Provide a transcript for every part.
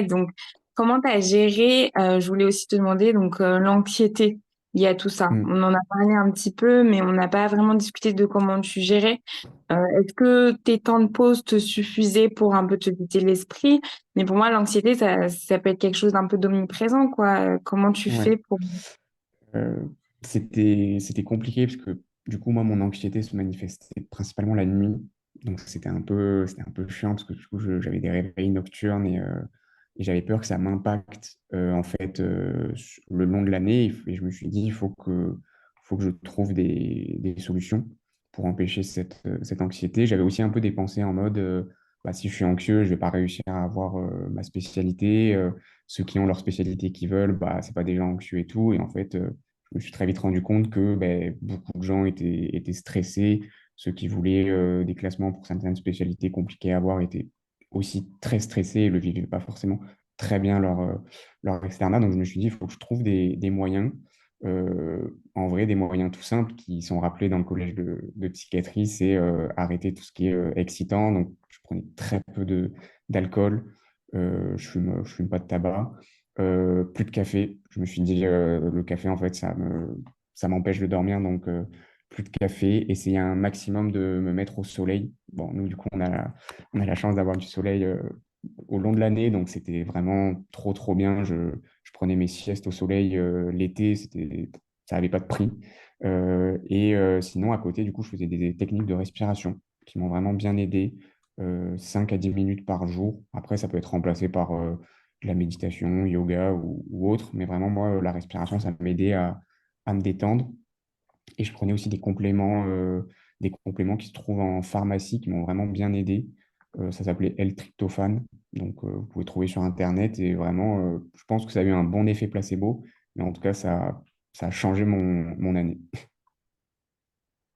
Ouais, donc comment tu as géré, je voulais aussi te demander donc l'anxiété liée à tout ça. Mm. On en a parlé un petit peu, mais on n'a pas vraiment discuté de comment tu gérais. Est-ce que tes temps de pause te suffisaient pour un peu te vider l'esprit? Mais pour moi, l'anxiété, ça peut être quelque chose d'un peu d'omniprésent, quoi. Comment tu Ouais. fais pour... Euh, c'était compliqué parce que du coup, moi, mon anxiété se manifestait principalement la nuit. Donc, c'était un peu chiant parce que du coup, j'avais des réveils nocturnes et j'avais peur que ça m'impacte en fait le long de l'année. Et je me suis dit, faut que je trouve des solutions pour empêcher cette anxiété. J'avais aussi un peu des pensées en mode, bah, si je suis anxieux, je vais pas réussir à avoir ma spécialité. Ceux qui ont leur spécialité qu'ils veulent, bah, c'est pas des gens anxieux et tout. Et en fait, je me suis très vite rendu compte que ben, beaucoup de gens étaient stressés. Ceux qui voulaient des classements pour certaines spécialités compliquées à avoir étaient aussi très stressés et ne vivaient pas forcément très bien leur externat. Donc je me suis dit, il faut que je trouve des moyens, en vrai, des moyens tout simples qui sont rappelés dans le collège de psychiatrie, c'est arrêter tout ce qui est excitant. Donc je prenais très peu d'alcool, je fume pas de tabac. Plus de café. Je me suis dit, le café, en fait, ça m'empêche de dormir. Donc, plus de café. Essayer un maximum de me mettre au soleil. Bon, nous, du coup, on a la chance d'avoir du soleil au long de l'année. Donc, c'était vraiment trop, trop bien. Je prenais mes siestes au soleil l'été. Ça n'avait pas de prix. Sinon, à côté, du coup, je faisais des techniques de respiration qui m'ont vraiment bien aidé. 5 à 10 minutes par jour. Après, ça peut être remplacé par de la méditation, yoga ou autre. Mais vraiment, moi, la respiration, ça m'aidait à me détendre. Et je prenais aussi des compléments qui se trouvent en pharmacie qui m'ont vraiment bien aidé. Ça s'appelait L-tryptophane. Donc, vous pouvez trouver sur Internet. Et vraiment, je pense que ça a eu un bon effet placebo. Mais en tout cas, ça a changé mon année.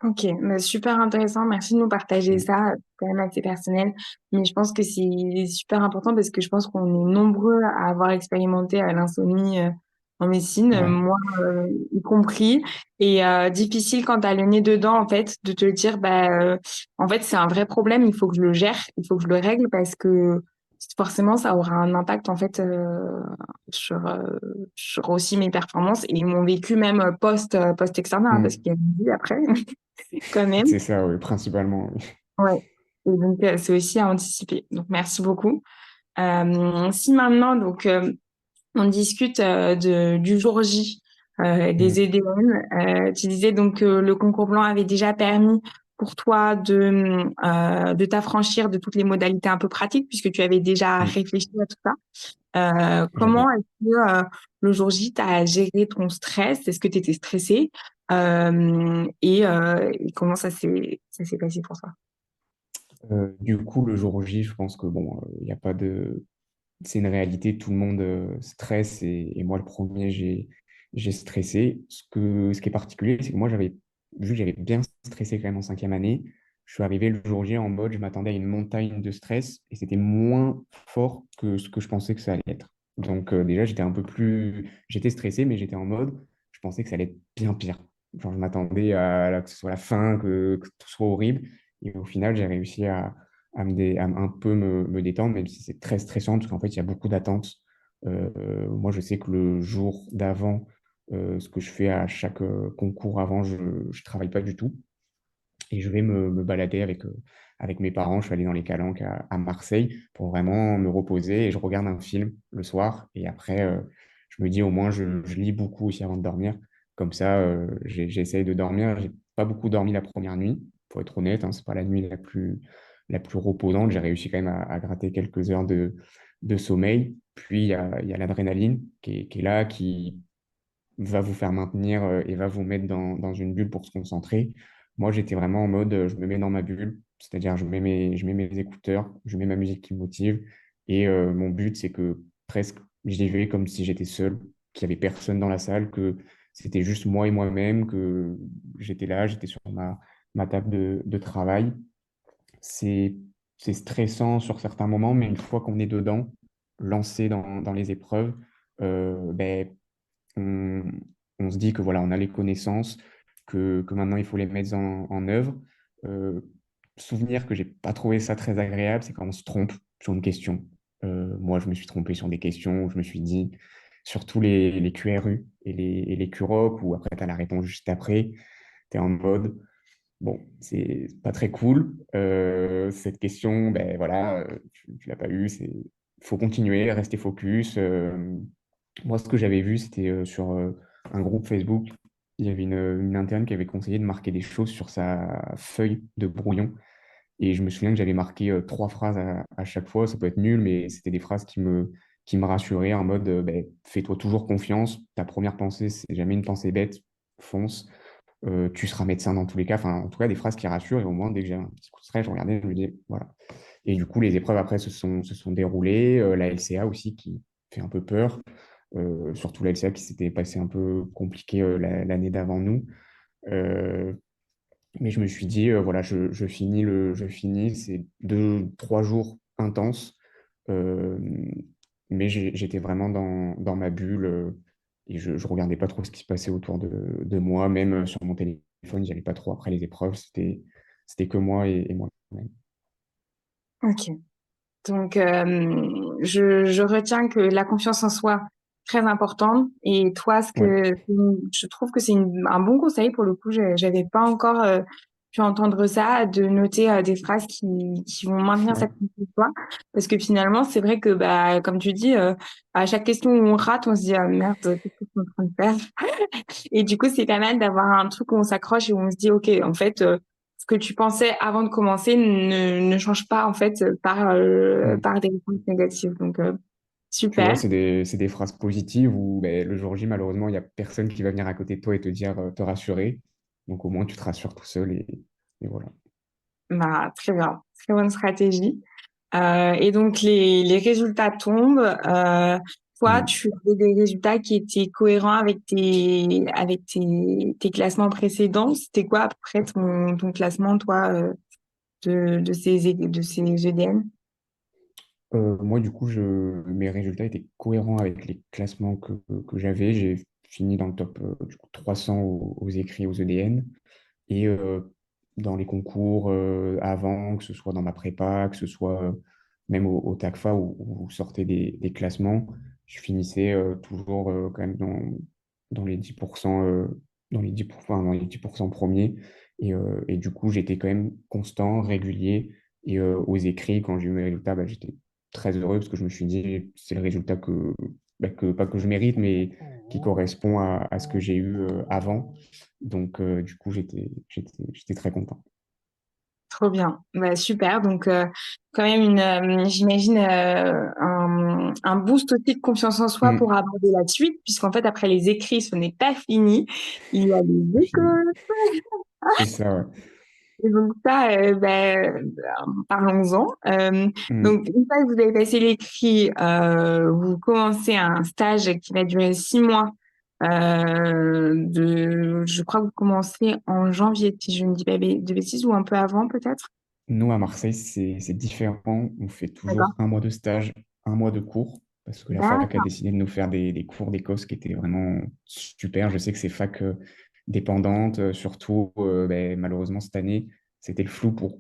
Ok, bah, super intéressant. Merci de nous partager Mm. ça. C'est quand même assez personnel, mais je pense que c'est super important parce que je pense qu'on est nombreux à avoir expérimenté l'insomnie en médecine, Ouais. moi y compris, et difficile quand t'as le nez dedans en fait de te dire bah en fait c'est un vrai problème, il faut que je le gère, il faut que je le règle parce que forcément ça aura un impact en fait sur sur aussi mes performances et mon vécu même post externe parce Mm. qu'il y a une vie après. Quand même. C'est ça, oui, principalement. Oui. Ouais. Et donc, c'est aussi à anticiper. Donc, merci beaucoup. Si maintenant, donc, on discute du jour J, des Mm. EDN, tu disais donc que le concours blanc avait déjà permis pour toi de t'affranchir de toutes les modalités un peu pratiques, puisque tu avais déjà Mm. réfléchi à tout ça. Comment J'avais. est-ce que le jour J, tu as géré ton stress? Est-ce que tu étais stressée? Et comment ça s'est passé pour toi? Du coup, le jour J, je pense que bon, il y a pas de. C'est une réalité, tout le monde stresse et moi le premier, j'ai stressé. Ce qui est particulier, c'est que moi, vu que j'avais bien stressé quand même en cinquième année, je suis arrivé le jour J en mode, je m'attendais à une montagne de stress et c'était moins fort que ce que je pensais que ça allait être. Donc déjà, j'étais stressé, mais j'étais en mode, je pensais que ça allait être bien pire. Genre, je m'attendais que ce soit la fin, que tout soit horrible. Et au final, j'ai réussi à un peu me détendre, même si c'est très stressant, parce qu'en fait, il y a beaucoup d'attentes. Moi, je sais que le jour d'avant, ce que je fais à chaque concours avant, je ne travaille pas du tout. Et je vais me balader avec mes parents. Je suis allé dans les Calanques à Marseille pour vraiment me reposer. Et je regarde un film le soir. Et après, je me dis au moins, je lis beaucoup aussi avant de dormir. Comme ça, j'essaye de dormir. J'ai pas beaucoup dormi la première nuit, pour être honnête. Hein, c'est pas la nuit la plus reposante. J'ai réussi quand même à gratter quelques heures de sommeil. Puis, il y a l'adrénaline qui est là, qui va vous faire maintenir et va vous mettre dans une bulle pour se concentrer. Moi, j'étais vraiment en mode, je me mets dans ma bulle, c'est-à-dire je mets mes écouteurs, je mets ma musique qui me motive. Et mon but, c'est que presque j'y vais comme si j'étais seul, qu'il n'y avait personne dans la salle, que c'était juste moi et moi-même, que j'étais là, j'étais sur ma table de travail. C'est, c'est stressant sur certains moments, mais une fois qu'on est dedans, lancé dans les épreuves, ben, on, on se dit que voilà, on a les connaissances, que maintenant il faut les mettre en œuvre. Euh, Souvenir que j'ai pas trouvé ça très agréable, c'est quand on se trompe sur une question. Moi, je me suis trompé sur des questions où je me suis dit, surtout les QRU et les QROC, où après, tu as la réponse juste après, tu es en mode, bon, c'est pas très cool. Cette question, ben voilà, tu l'as pas eu. Faut continuer, rester focus. Moi, ce que j'avais vu, c'était sur un groupe Facebook. Il y avait une interne qui avait conseillé de marquer des choses sur sa feuille de brouillon. Et je me souviens que j'avais marqué trois phrases à chaque fois. Ça peut être nul, mais c'était des phrases qui me rassuraient en mode ben, fais-toi toujours confiance. Ta première pensée, c'est jamais une pensée bête. Fonce. Tu seras médecin dans tous les cas. Enfin, en tout cas, des phrases qui rassurent. Et au moins, dès que j'ai un petit coup de stress, je regardais, je me disais, voilà. Et du coup, les épreuves après se sont déroulées. La LCA aussi, qui fait un peu peur. Surtout la LCA qui s'était passé un peu compliqué l'année d'avant nous. Euh, mais je me suis dit, voilà, je finis, c'est deux, trois jours intenses. Euh, mais j'étais vraiment dans ma bulle et je ne regardais pas trop ce qui se passait autour de moi, même sur mon téléphone, j'allais pas trop après les épreuves, c'était que moi et moi. Ok. Donc, je retiens que la confiance en soi, très importante. Et toi, Ouais. je trouve que c'est un bon conseil pour le coup. J'avais pas encore pu entendre ça, de noter des phrases qui vont maintenir Ouais. cette confiance en soi. Parce que finalement, c'est vrai que, bah, comme tu dis, à chaque question où on rate, on se dit, ah merde, qu'est-ce que je suis en train de faire? Et du coup, c'est pas mal d'avoir un truc où on s'accroche et où on se dit, OK, en fait, ce que tu pensais avant de commencer ne change pas, en fait, Mm. par des réponses négatives. Donc, Tu vois, super. c'est des phrases positives où ben, le jour J, malheureusement, il n'y a personne qui va venir à côté de toi et te dire, te rassurer. Donc au moins, tu te rassures tout seul et voilà. Bah, très bien. Très bonne stratégie. Et donc, les résultats tombent. Toi, Mm. tu avais des résultats qui étaient cohérents avec tes classements précédents. C'était quoi, à peu près, ton classement, toi, de ces EDN? Moi, du coup, mes résultats étaient cohérents avec les classements que j'avais. J'ai fini dans le top du coup, 300 aux écrits, aux EDN. Et dans les concours avant, que ce soit dans ma prépa, que ce soit même au TACFA où sortaient des classements, je finissais toujours quand même dans les 10%, dans les 10% premiers. Et du coup, j'étais quand même constant, régulier. Et aux écrits, quand j'ai eu mes résultats, bah, j'étais très heureux parce que je me suis dit, c'est le résultat pas que je mérite, mais qui correspond à ce que j'ai eu avant. Donc, du coup, j'étais très content. Trop bien. Bah, super. Donc, quand même, j'imagine, un boost aussi de confiance en soi pour Mm. aborder la suite, puisqu'en fait, après les écrits, ce n'est pas fini. Il y a les Fini. écoles. C'est ça, ouais. Et donc, ça, parlons-en. Mm. Donc, une fois que vous avez passé l'écrit, vous commencez un stage qui va durer 6 mois. Je crois que vous commencez en janvier, si je ne dis pas de bêtises, ou un peu avant, peut-être. Nous, à Marseille, c'est différent. On fait D'accord. toujours un mois de stage, un mois de cours, parce que la fac a D'accord. décidé de nous faire des cours d'Écosse qui étaient vraiment super. Je sais que c'est fac dépendante, surtout ben, malheureusement cette année, c'était le flou pour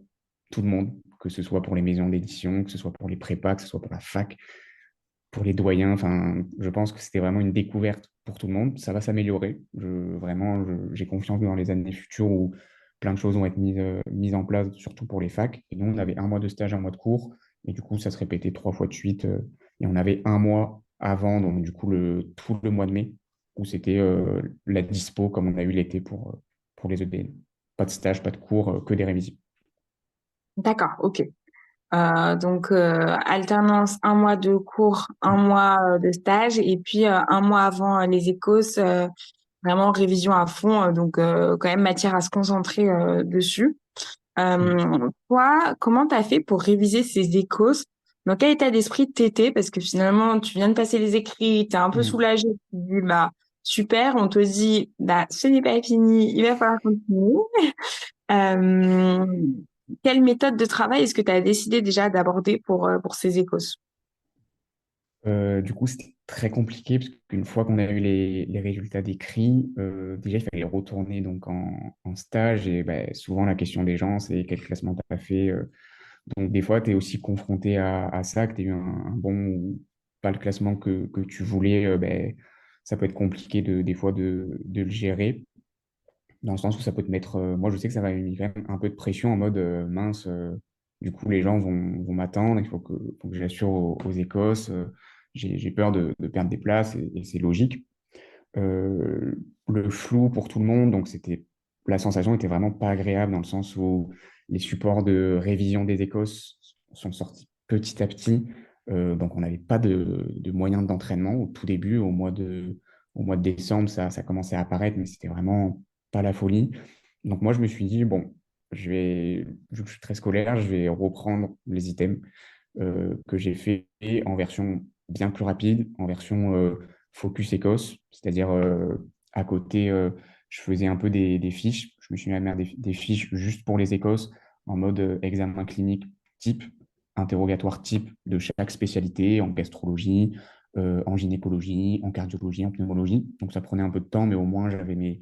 tout le monde, que ce soit pour les maisons d'édition, que ce soit pour les prépas, que ce soit pour la fac, pour les doyens. Enfin, je pense que c'était vraiment une découverte pour tout le monde. Ça va s'améliorer. J'ai confiance dans les années futures où plein de choses vont être mises en place, surtout pour les facs. Et nous, on avait un mois de stage, un mois de cours. Et du coup, ça se répétait trois fois de suite. Et on avait un mois avant, donc du coup, tout le mois de mai, où c'était la dispo, comme on a eu l'été pour les EDN. Pas de stage, pas de cours, que des révisions. D'accord, ok. Donc, alternance, un mois de cours, un mois de stage, et puis un mois avant les écos, vraiment révision à fond, donc quand même matière à se concentrer dessus. Mm. Toi, comment t'as fait pour réviser ces écos? Dans quel état d'esprit t'étais? Parce que finalement, tu viens de passer les écrits, t'es un peu Mm. soulagé, tu te dis, bah, super, on te dit, bah, ce n'est pas fini, il va falloir continuer. Euh, Quelle méthode de travail est-ce que tu as décidé déjà d'aborder pour ces écos? Du coup, c'était très compliqué parce qu'une fois qu'on a eu les résultats d'écrit, déjà, il fallait retourner donc en stage. Et ben, souvent, la question des gens, c'est quel classement tu as fait Donc, des fois, tu es aussi confronté à ça, que tu as eu un bon ou pas le classement que tu voulais, ben, ça peut être compliqué des fois de le gérer, dans le sens où ça peut te mettre. Moi, je sais que ça m'a mis quand même un peu de pression en mode mince, du coup, les gens vont m'attendre, il faut que j'assure aux Écosses, j'ai peur de perdre des places et c'est logique. Euh, le flou pour tout le monde, donc la sensation était vraiment pas agréable dans le sens où les supports de révision des Écosses sont sortis petit à petit. Donc on n'avait pas de moyens d'entraînement au tout début, au mois de décembre, ça commençait à apparaître, mais c'était vraiment pas la folie. Donc moi je me suis dit, bon, vu que je suis très scolaire, je vais reprendre les items que j'ai fait en version bien plus rapide, en version focus Écosse, c'est-à-dire à côté, je faisais un peu des fiches, je me suis mis à mettre des fiches juste pour les Écosses en mode examen clinique type, interrogatoire type de chaque spécialité, en gastrologie, en gynécologie, en cardiologie, en pneumologie. Donc ça prenait un peu de temps, mais au moins j'avais mes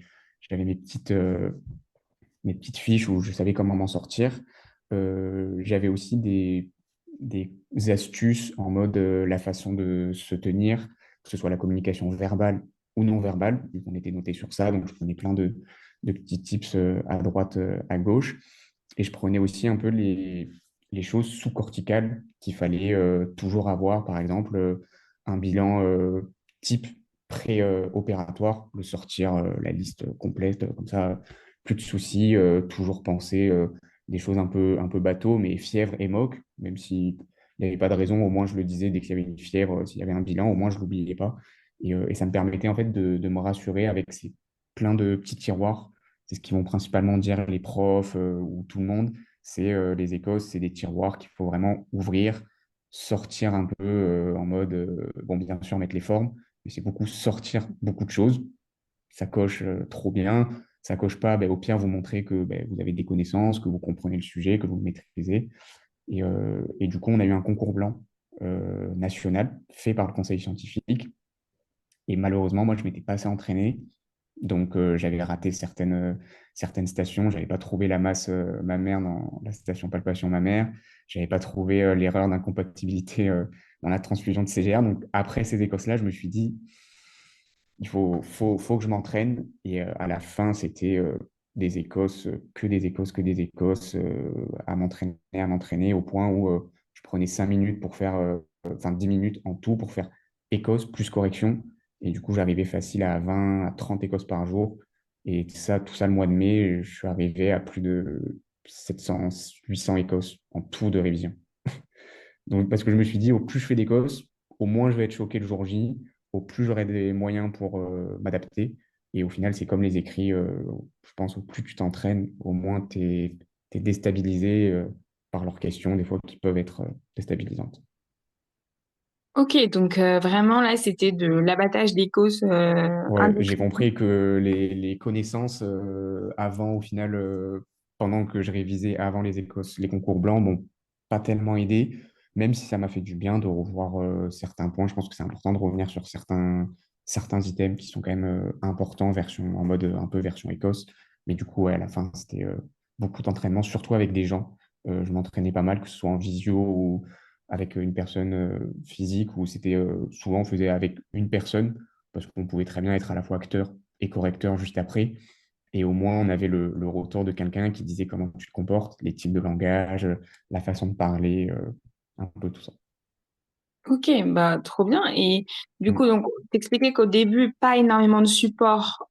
petites fiches où je savais comment m'en sortir. J'avais aussi des astuces en mode la façon de se tenir, que ce soit la communication verbale ou non verbale. On était noté sur ça, donc je prenais plein de petits tips à droite, à gauche. Et je prenais aussi un peu les choses sous-corticales qu'il fallait toujours avoir, par exemple, un bilan type pré-opératoire, le sortir la liste complète, comme ça, plus de soucis, toujours penser des choses un peu bateau, mais fièvre et moque, même s'il n'y avait pas de raison, au moins je le disais dès qu'il y avait une fièvre, s'il y avait un bilan, au moins je ne l'oubliais pas. Et ça me permettait en fait de me rassurer avec ces plein de petits tiroirs. C'est ce qu'ils vont principalement dire les profs ou tout le monde. C'est les Écosses, c'est des tiroirs qu'il faut vraiment ouvrir, sortir un peu en mode, bon, bien sûr, mettre les formes, mais c'est beaucoup sortir beaucoup de choses. Ça coche trop bien. Ça coche pas, ben, au pire, vous montrez que ben, vous avez des connaissances, que vous comprenez le sujet, que vous le maîtrisez. Et du coup, on a eu un concours blanc national fait par le conseil scientifique. Et malheureusement, moi, je ne m'étais pas assez entraîné. Donc, j'avais raté certaines stations. Je n'avais pas trouvé la masse mammaire dans la station palpation mammaire. Je n'avais pas trouvé l'erreur d'incompatibilité dans la transfusion de CGR. Donc, après ces Écosses-là, je me suis dit, faut que je m'entraîne. Et à la fin, c'était des Écosses, que des Écosses, à m'entraîner au point où je prenais 5 minutes pour faire, enfin 10 minutes en tout pour faire Écosse plus correction. Et du coup, j'arrivais facile à 20 à 30 Écosses par jour. Et ça, tout ça, le mois de mai, je suis arrivé à plus de 700, 800 Écosses en tout de révision. Donc, parce que je me suis dit, au plus je fais d'Écosse, au moins je vais être choqué le jour J, au plus j'aurai des moyens pour m'adapter. Et au final, c'est comme les écrits, je pense, au plus tu t'entraînes, au moins tu es déstabilisé par leurs questions, des fois qui peuvent être déstabilisantes. Ok, donc vraiment là, c'était de l'abattage des causes Ouais, j'ai indéfiniment. compris que les connaissances avant, au final, pendant que je révisais avant les Écosses, les concours blancs, m'ont pas tellement aidé, même si ça m'a fait du bien de revoir certains points. Je pense que c'est important de revenir sur certains items qui sont quand même importants, en mode un peu version Écosse. Mais du coup, ouais, à la fin, c'était beaucoup d'entraînement, surtout avec des gens. Je m'entraînais pas mal, que ce soit en visio ou avec une personne physique, où c'était souvent on faisait avec une personne parce qu'on pouvait très bien être à la fois acteur et correcteur juste après. Et au moins, on avait le retour de quelqu'un qui disait comment tu te comportes, les types de langage, la façon de parler, un peu tout ça. Ok, bah trop bien. Et du Mm. coup, donc t'expliquais qu'au début, pas énormément de support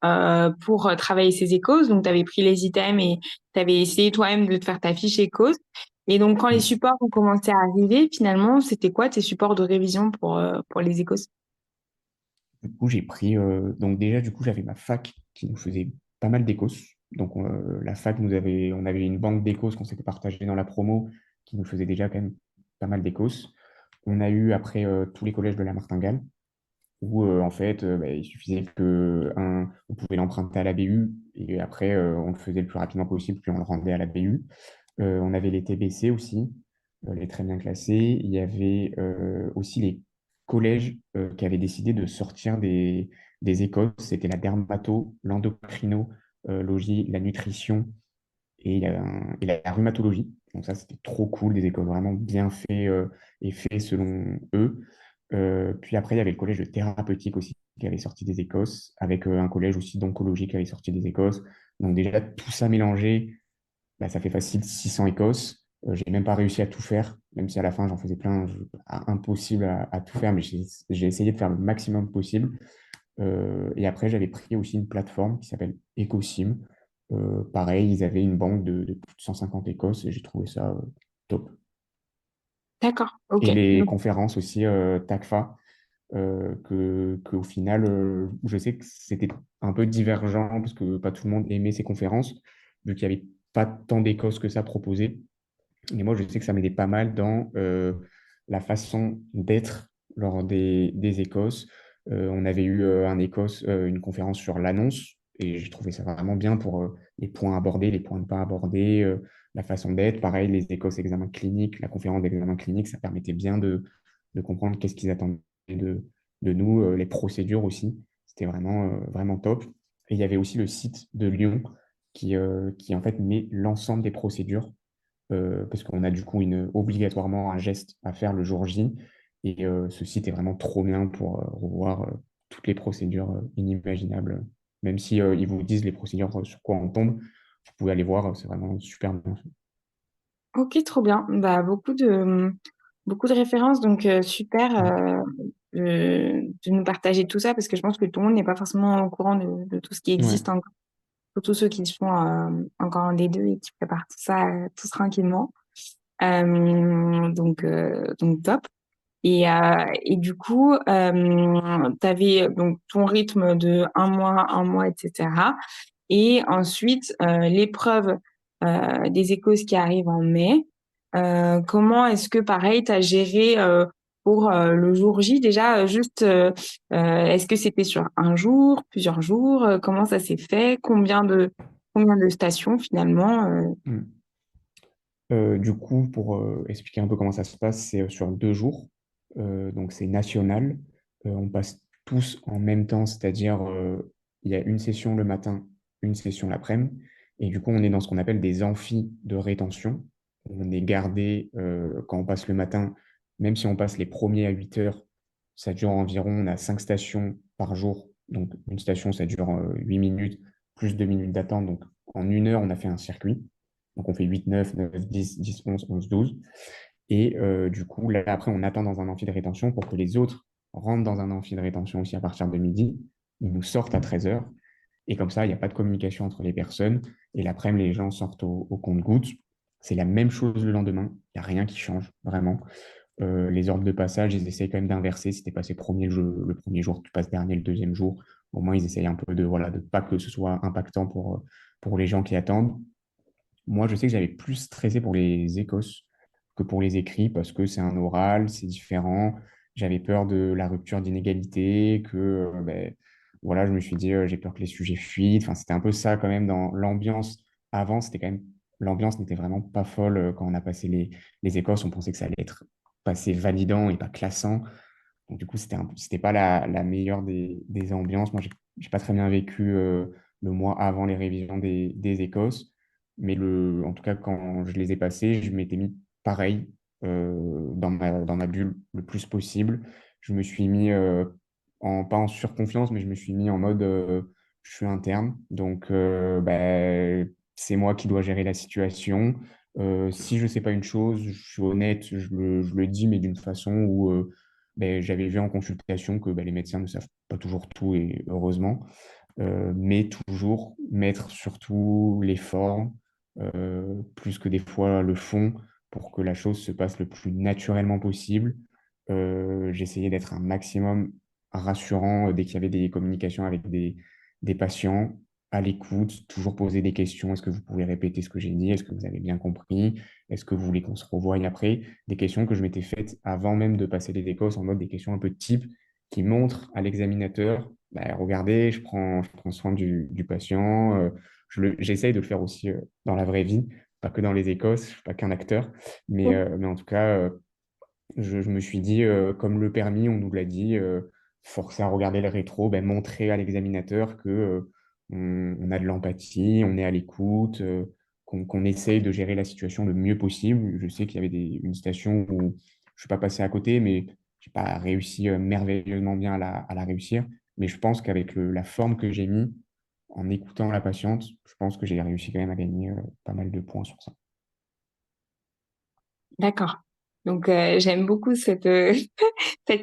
pour travailler ces échos. Donc, tu avais pris les items et tu avais essayé toi-même de te faire ta fiche échos. Et donc, quand les Mm. supports ont commencé à arriver, finalement, c'était quoi tes supports de révision pour les échos? Du coup, j'ai pris. Donc, déjà, du coup, j'avais ma fac qui nous faisait pas mal d'écos. Donc, la fac, on avait une banque d'écos qu'on s'était partagée dans la promo qui nous faisait déjà quand même pas mal d'écos. On a eu après tous les collèges de la Martingale, où en fait, bah, il suffisait on pouvait l'emprunter à la BU et après, on le faisait le plus rapidement possible, puis on le rendait à la BU. On avait les TBC aussi, les très bien classés. Il y avait aussi les collèges qui avaient décidé de sortir des écoles. C'était la dermato, l'endocrinologie, la nutrition et la rhumatologie. Donc ça, c'était trop cool, des écoles vraiment bien faits et faits selon eux. Puis après, il y avait le collège de thérapeutique aussi qui avait sorti des Écosses, avec un collège aussi d'oncologie qui avait sorti des Écosses. Donc déjà, tout ça mélangé, bah, ça fait facile 600 Écosses. J'ai même pas réussi à tout faire, même si à la fin, j'en faisais plein, impossible à tout faire, mais j'ai essayé de faire le maximum possible. Et après, j'avais pris aussi une plateforme qui s'appelle Ecosim. Pareil, ils avaient une banque de plus de 150 Écosses et j'ai trouvé ça top. D'accord, Et ok. les Donc, conférences aussi TACFA, qu'au final, je sais que c'était un peu divergent parce que pas tout le monde aimait ces conférences, vu qu'il n'y avait pas tant d'Écosses que ça proposé. Mais moi, je sais que ça m'aidait pas mal dans la façon d'être lors des Écosses. On avait eu une conférence sur l'annonce, et j'ai trouvé ça vraiment bien pour les points abordés, les points ne pas abordés, la façon d'être. Pareil, les Écosses examens cliniques, la conférence d'examen clinique, ça permettait bien de comprendre qu'est-ce qu'ils attendaient de nous, les procédures aussi. C'était vraiment top. Et il y avait aussi le site de Lyon qui en fait met l'ensemble des procédures parce qu'on a du coup obligatoirement un geste à faire le jour J. Et ce site est vraiment trop bien pour revoir toutes les procédures inimaginables. Même si ils vous disent les procédures sur quoi on tombe, vous pouvez aller voir, c'est vraiment super bien fait. ok, trop bien. Bah, beaucoup de références, donc super Mm. de nous partager tout ça parce que je pense que tout le monde n'est pas forcément au courant de tout ce qui Ouais. existe encore, surtout ceux qui sont encore en D2 et qui préparent tout ça tous tranquillement. Donc top. Et du coup, tu avais donc ton rythme de un mois, etc. Et ensuite, l'épreuve des échos qui arrive en mai. Comment est-ce que, pareil, tu as géré pour le jour J déjà, est-ce que c'était sur un jour, plusieurs jours? Comment ça s'est fait? Combien de stations finalement? Mm. Du coup, pour expliquer un peu comment ça se passe, c'est sur 2 jours. Donc, c'est national. On passe tous en même temps, c'est-à-dire il y a une session le matin, une session l'après-midi. Et du coup, on est dans ce qu'on appelle des amphis de rétention. On est gardé quand on passe le matin, même si on passe les premiers à 8 heures, ça dure environ, on a 5 stations par jour. Donc, une station, ça dure 8 minutes, plus 2 minutes d'attente. Donc, en 1 heure, on a fait un circuit. Donc, on fait 8, 9, 9, 10, 11, 11, 12. Et du coup, là, après, on attend dans un amphi de rétention pour que les autres rentrent dans un amphi de rétention aussi à partir de midi. Ils nous sortent à 13 heures. Et comme ça, il n'y a pas de communication entre les personnes. Et l'après-midi, les gens sortent au compte-gouttes. C'est la même chose le lendemain. Il n'y a rien qui change, vraiment. Les ordres de passage, ils essayent quand même d'inverser. Si tu es passé premier le premier jour, tu passes dernier le deuxième jour. Au moins, ils essayent un peu voilà, de pas que ce soit impactant pour les gens qui attendent. Moi, je sais que j'avais plus stressé pour les Écosses que pour les écrits parce que c'est un oral, c'est différent. J'avais peur de la rupture d'inégalité, que voilà, je me suis dit, j'ai peur que les sujets fuitent. Enfin, c'était un peu ça quand même dans l'ambiance. Avant, c'était quand même, l'ambiance n'était vraiment pas folle quand on a passé les Écosses. On pensait que ça allait être passé validant et pas classant. Donc, du coup, c'était pas la meilleure des ambiances. Moi, j'ai pas très bien vécu le mois avant les révisions des Écosses. Mais en tout cas, quand je les ai passés, je m'étais mis pareil dans ma bulle le plus possible. Je me suis mis, pas en surconfiance, mais je me suis mis en mode je suis interne. Donc, c'est moi qui dois gérer la situation. Si je ne sais pas une chose, je suis honnête, je le dis, mais d'une façon où j'avais vu en consultation que les médecins ne savent pas toujours tout, et heureusement. Mais toujours mettre surtout l'effort, plus que des fois le fond, pour que la chose se passe le plus naturellement possible. J'essayais d'être un maximum rassurant dès qu'il y avait des communications avec des patients, à l'écoute, toujours poser des questions. Est-ce que vous pouvez répéter ce que j'ai dit? Est-ce que vous avez bien compris? Est-ce que vous voulez qu'on se revoie après? Des questions que je m'étais faites avant même de passer les écos, en mode des questions un peu type qui montrent à l'examinateur, regardez, je prends soin du patient. J'essaye de le faire aussi dans la vraie vie, pas que dans les Écosses, je ne suis pas qu'un acteur. Mais en tout cas, je me suis dit, comme le permis, on nous l'a dit, forcer à regarder le rétro, montrer à l'examinateur que on a de l'empathie, on est à l'écoute, qu'on essaye de gérer la situation le mieux possible. Je sais qu'il y avait une situation où je suis pas passé à côté, mais j'ai pas réussi merveilleusement bien à la réussir. Mais je pense qu'avec la forme que j'ai mis, en écoutant la patiente, je pense que j'ai réussi quand même à gagner pas mal de points sur ça. D'accord. Donc, j'aime beaucoup cette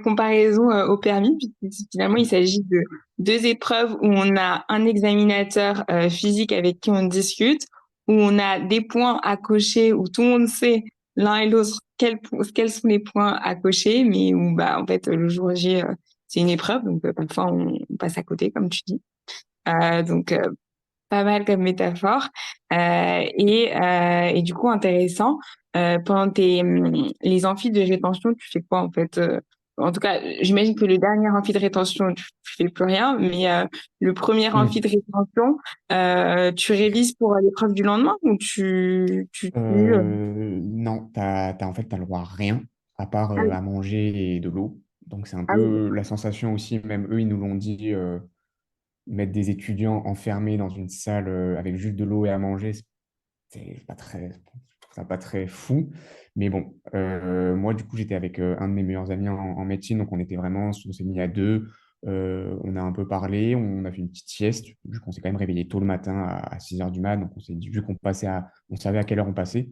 comparaison au permis, puisque finalement, il s'agit de deux épreuves où on a un examinateur physique avec qui on discute, où on a des points à cocher, où tout le monde sait l'un et l'autre quels sont les points à cocher, mais où bah en fait le jour J, c'est une épreuve, donc parfois on passe à côté, comme tu dis. Donc pas mal comme métaphore. Et du coup, intéressant. Pendant les amphis de rétention, tu fais quoi en fait? En tout cas, j'imagine que le dernier amphi de rétention, tu fais plus rien, mais le premier amphi de Hmm. rétention, tu révises pour l'épreuve du lendemain ou Non, en fait, t'as le droit à rien, à part Ah oui, à manger et de l'eau. Donc, c'est un ah oui, peu la sensation aussi, même eux, ils nous l'ont dit, mettre des étudiants enfermés dans une salle avec juste de l'eau et à manger, c'est pas très, je trouve ça pas très fou. Mais bon, moi, du coup, j'étais avec un de mes meilleurs amis en médecine, donc on s'est mis à deux, on a un peu parlé, on a fait une petite sieste, vu qu'on s'est quand même réveillé tôt le matin à 6 heures du mat, donc on s'est dit, vu on savait à quelle heure on passait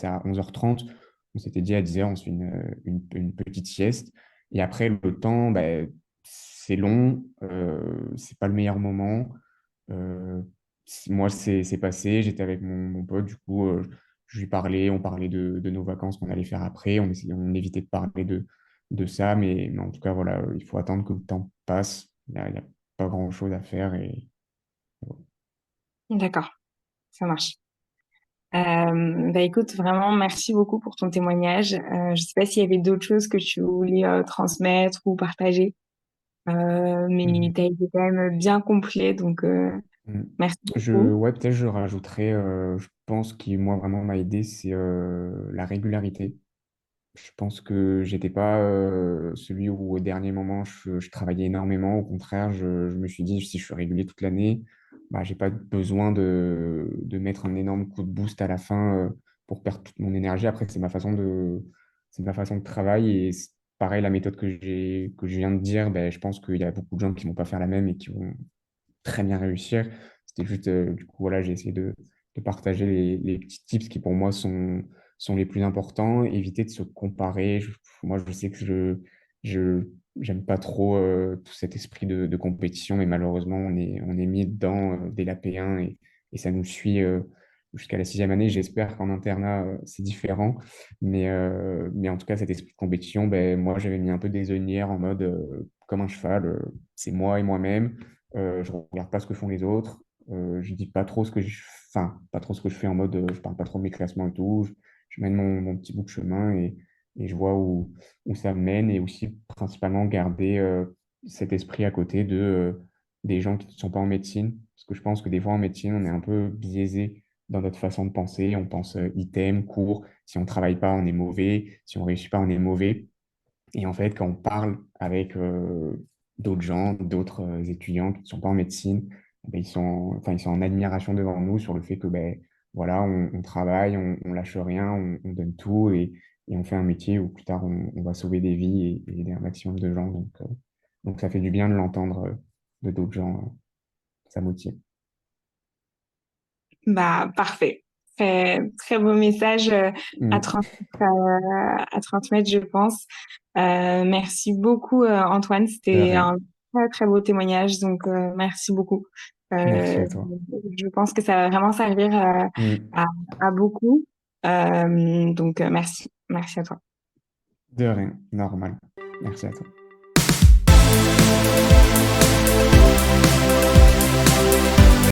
à 11h30, on s'était dit à 10 heures, on se fait une petite sieste. Et après, le temps, ben, c'est long, c'est pas le meilleur moment. Euh, Moi, c'est passé. J'étais avec mon pote. Du coup, je lui parlais. On parlait de nos vacances qu'on allait faire après. On évitait de parler de ça. Mais en tout cas, voilà, il faut attendre que le temps passe. Il y a pas grand-chose à faire. Et voilà. d'accord, ça marche. Bah écoute, vraiment, merci beaucoup pour ton témoignage. Je sais pas s'il y avait d'autres choses que tu voulais transmettre ou partager. Mais Mhm. tu as été quand même bien complet, donc Mhm. merci beaucoup. Ouais, peut-être je rajouterais, je pense qui, moi, vraiment m'a aidé, c'est la régularité. Je pense que j'étais pas celui où au dernier moment je travaillais énormément. Au contraire, je me suis dit si je suis régulier toute l'année, bah, j'ai pas besoin de mettre un énorme coup de boost à la fin pour perdre toute mon énergie. Après, c'est ma façon de travailler et pareil, la méthode que je viens de dire, ben, je pense qu'il y a beaucoup de gens qui vont pas faire la même et qui vont très bien réussir. C'était juste, du coup, voilà, j'ai essayé de partager les petits tips qui pour moi sont les plus importants. Éviter de se comparer. Moi, je sais que je, j'aime pas trop tout cet esprit de compétition, mais malheureusement, on est mis dedans dès la P1 et ça nous suit jusqu'à la sixième année. J'espère qu'en internat, c'est différent. Mais en tout cas, cet esprit de compétition, ben, moi, j'avais mis un peu des œillères en mode comme un cheval, c'est moi et moi-même. Je regarde pas ce que font les autres. Je dis pas trop ce que enfin, pas trop ce que je fais en mode, je parle pas trop de mes classements et tout. Je mène mon petit bout de chemin et je vois où ça me mène et aussi principalement garder cet esprit à côté des gens qui ne sont pas en médecine. Parce que je pense que des fois en médecine, on est un peu biaisé dans notre façon de penser. On pense item, cours. Si on travaille pas, on est mauvais. Si on réussit pas, on est mauvais. Et en fait, quand on parle avec d'autres gens, d'autres étudiants qui ne sont pas en médecine, ben, ils sont en admiration devant nous sur le fait que ben, voilà, on travaille, on lâche rien, on donne tout et on fait un métier où plus tard on va sauver des vies et aider un maximum de gens. Donc ça fait du bien de l'entendre de d'autres gens, ça motive. Bah, parfait. Très beau message Mm. à transmettre, je pense. Merci beaucoup, Antoine. De C'était rien. un très, très beau témoignage. Donc, merci beaucoup. Merci Euh, à toi. je pense que ça va vraiment servir Mm. à, à beaucoup. Donc, merci. Merci à toi. De rien. Normal. Merci à toi.